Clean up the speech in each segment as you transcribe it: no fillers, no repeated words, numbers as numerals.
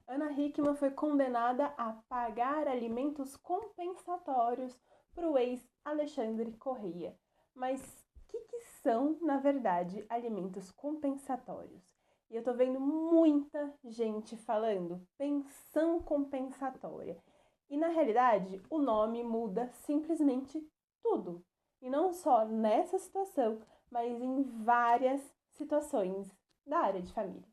Ana Hickman foi condenada a pagar alimentos compensatórios para o ex-Alexandre Correia. Mas o que são, na verdade, alimentos compensatórios? E eu tô vendo muita gente falando pensão compensatória. E na realidade, o nome muda simplesmente tudo. E não só nessa situação, mas em várias situações da área de família.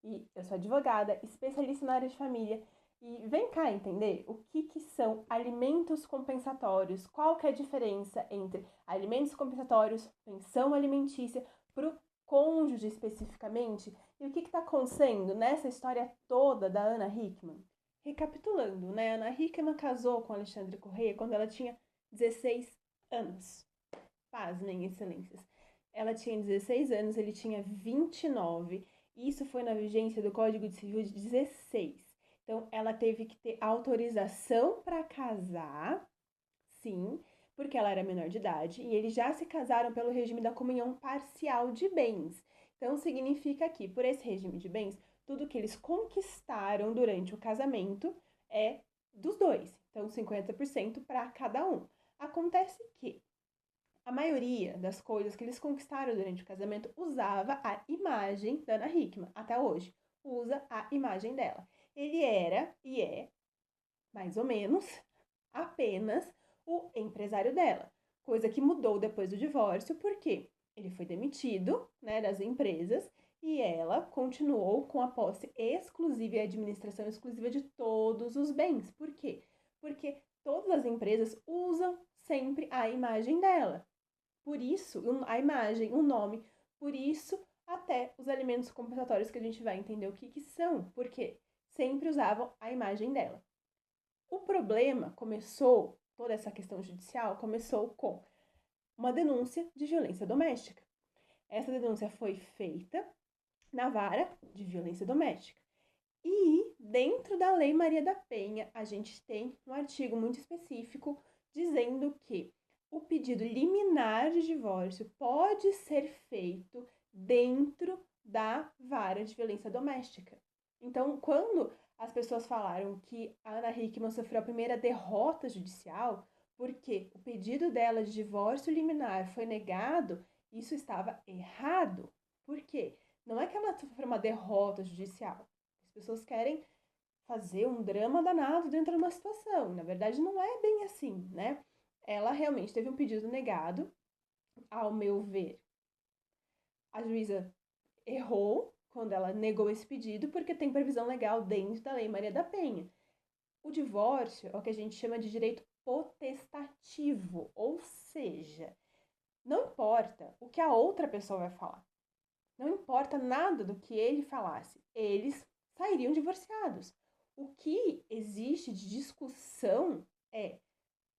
E eu sou advogada, especialista na área de família. E vem cá entender o que são alimentos compensatórios, qual que é a diferença entre alimentos compensatórios, pensão alimentícia, para o cônjuge especificamente, e o que está acontecendo nessa história toda da Ana Hickman. Recapitulando, né? Ana Hickman casou com Alexandre Correia quando ela tinha 16 anos. Pasmem, excelências. Ela tinha 16 anos, ele tinha 29. Isso foi na vigência do Código Civil de 16. Então, ela teve que ter autorização para casar, sim, porque ela era menor de idade, e eles já se casaram pelo regime da comunhão parcial de bens. Então, significa que, por esse regime de bens, tudo que eles conquistaram durante o casamento é dos dois. Então, 50% para cada um. Acontece que a maioria das coisas que eles conquistaram durante o casamento usava a imagem da Ana Hickman, até hoje. Usa a imagem dela. Ele era e é, mais ou menos, apenas o empresário dela. Coisa que mudou depois do divórcio, porque ele foi demitido, né, das empresas e ela continuou com a posse exclusiva e a administração exclusiva de todos os bens. Por quê? Porque todas as empresas usam sempre a imagem dela. Por isso, a imagem, o nome, por isso até os alimentos compensatórios que a gente vai entender o que são, porque sempre usavam a imagem dela. O problema começou, toda essa questão judicial começou com uma denúncia de violência doméstica. Essa denúncia foi feita na vara de violência doméstica. E dentro da Lei Maria da Penha, a gente tem um artigo muito específico dizendo que o pedido liminar de divórcio pode ser feito dentro da vara de violência doméstica. Então, quando as pessoas falaram que a Ana Hickman sofreu a primeira derrota judicial, porque o pedido dela de divórcio liminar foi negado, isso estava errado. Por quê? Não é que ela sofreu uma derrota judicial. As pessoas querem fazer um drama danado dentro de uma situação. Na verdade, não é bem assim, né? Ela realmente teve um pedido negado, ao meu ver. A juíza errou quando ela negou esse pedido, porque tem previsão legal dentro da Lei Maria da Penha. O divórcio é o que a gente chama de direito potestativo, ou seja, não importa o que a outra pessoa vai falar. Não importa nada do que ele falasse, eles sairiam divorciados. O que existe de discussão é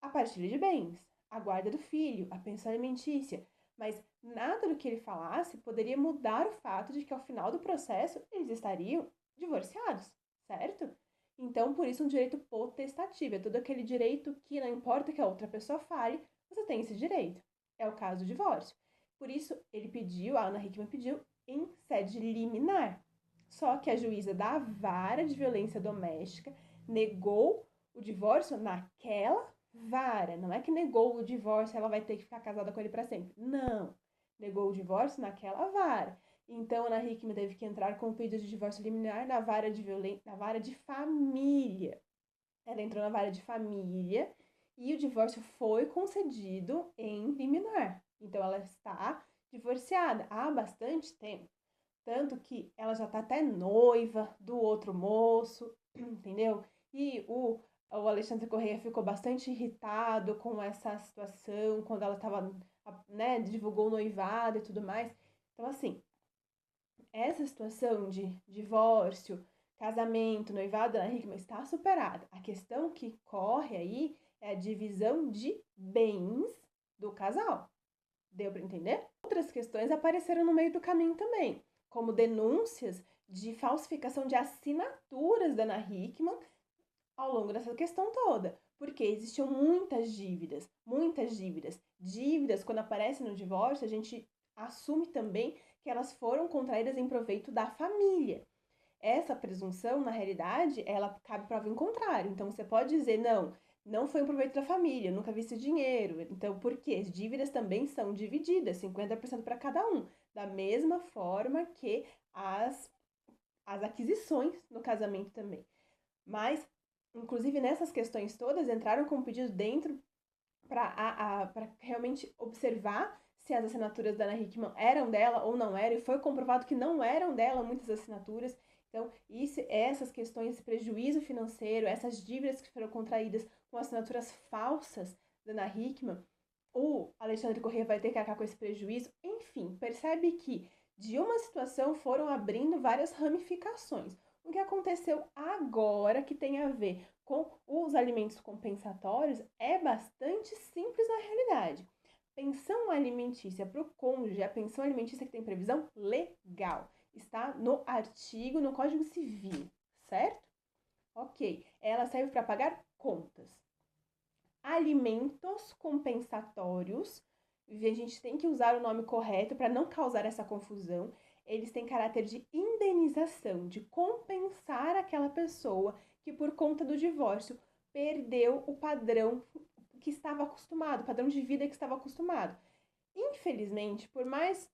a partilha de bens, a guarda do filho, a pensão alimentícia, mas nada do que ele falasse poderia mudar o fato de que ao final do processo eles estariam divorciados, certo? Então, por isso, um direito potestativo é todo aquele direito que não importa que a outra pessoa fale, você tem esse direito. É o caso do divórcio. Por isso, a Ana Hickman pediu em sede liminar. Só que a juíza da vara de violência doméstica negou o divórcio naquela vara. Não é que negou o divórcio, ela vai ter que ficar casada com ele para sempre. Não. Negou o divórcio naquela vara. Então, Ana Hickman teve que entrar com o pedido de divórcio liminar na vara de família. Ela entrou na vara de família e o divórcio foi concedido em liminar. Então, ela está divorciada há bastante tempo. Tanto que ela já tá até noiva do outro moço, entendeu? E o Alexandre Correia ficou bastante irritado com essa situação, quando ela tava, né, divulgou o noivado e tudo mais. Então, assim, essa situação de divórcio, casamento, noivado da Hickman está superada. A questão que corre aí é a divisão de bens do casal. Deu para entender? Outras questões apareceram no meio do caminho também, como denúncias de falsificação de assinaturas da Ana Hickman ao longo dessa questão toda, porque existiam muitas dívidas, muitas dívidas. Dívidas, quando aparecem no divórcio, a gente assume também que elas foram contraídas em proveito da família. essa presunção, na realidade, ela cabe prova em contrário. Então, você pode dizer, não foi um proveito da família, eu nunca vi esse dinheiro. Então, por quê? As dívidas também são divididas, 50% para cada um. Da mesma forma que as aquisições no casamento também. Mas, inclusive, nessas questões todas, entraram com pedido dentro para realmente observar se as assinaturas da Ana Hickman eram dela ou não eram, e foi comprovado que não eram dela muitas assinaturas. Então, essas questões, esse prejuízo financeiro, essas dívidas que foram contraídas com assinaturas falsas da Ana Hickman, o Alexandre Corrêa vai ter que arcar com esse prejuízo. Enfim, percebe que de uma situação foram abrindo várias ramificações. O que aconteceu agora, que tem a ver com os alimentos compensatórios, é bastante simples na realidade. Pensão alimentícia para o cônjuge, a pensão alimentícia que tem previsão legal. Está no artigo, no Código Civil, certo? Ok. Ela serve para pagar contas. Alimentos compensatórios, a gente tem que usar o nome correto para não causar essa confusão. Eles têm caráter de indenização, de compensar aquela pessoa que, por conta do divórcio, perdeu o padrão que estava acostumado, o padrão de vida que estava acostumado. Infelizmente, por mais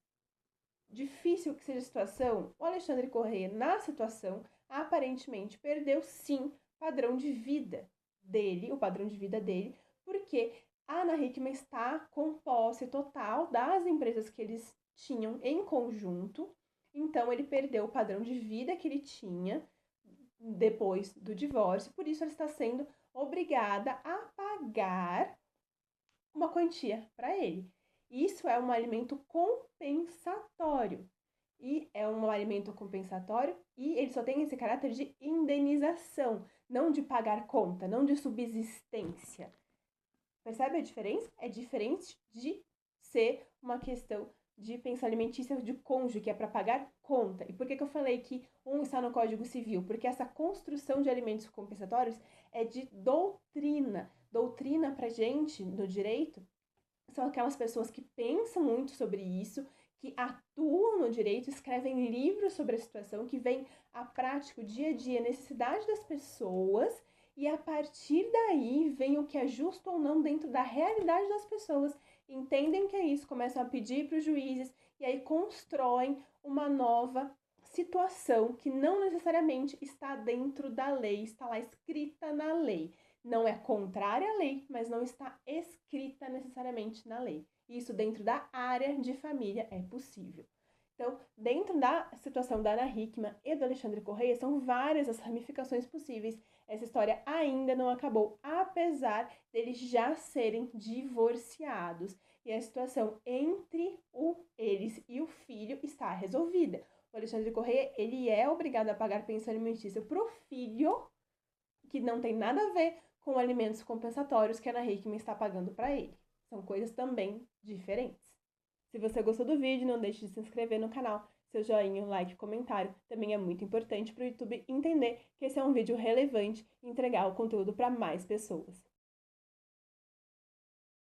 difícil que seja a situação, o Alexandre Corrêa, na situação, aparentemente perdeu sim padrão de vida dele, o padrão de vida dele, porque a Ana Hickman está com posse total das empresas que eles tinham em conjunto, então ele perdeu o padrão de vida que ele tinha depois do divórcio, por isso ela está sendo obrigada a pagar uma quantia para ele. Isso é um alimento compensatório. E é um alimento compensatório e ele só tem esse caráter de indenização, não de pagar conta, não de subsistência. Percebe a diferença? É diferente de ser uma questão de pensão alimentícia de cônjuge, que é para pagar conta. E por que eu falei que um está no Código Civil? Porque essa construção de alimentos compensatórios é de doutrina. Doutrina para gente, no direito, são aquelas pessoas que pensam muito sobre isso, que atuam no direito, escrevem livros sobre a situação, que veem a prática, o dia a dia, a necessidade das pessoas, e a partir daí vem o que é justo ou não dentro da realidade das pessoas. Entendem que é isso, começam a pedir para os juízes, e aí constroem uma nova situação que não necessariamente está dentro da lei, está lá escrita na lei. Não é contrária à lei, mas não está escrita necessariamente na lei. Isso dentro da área de família é possível. Então, dentro da situação da Ana Hickman e do Alexandre Corrêa, são várias as ramificações possíveis. Essa história ainda não acabou, apesar deles já serem divorciados. E a situação entre eles e o filho está resolvida. O Alexandre Corrêa, ele é obrigado a pagar pensão alimentícia para o filho, que não tem nada a ver com alimentos compensatórios que a Ana Hickman está pagando para ele. São coisas também diferentes. Se você gostou do vídeo, não deixe de se inscrever no canal. Seu joinha, like, comentário também é muito importante para o YouTube entender que esse é um vídeo relevante e entregar o conteúdo para mais pessoas.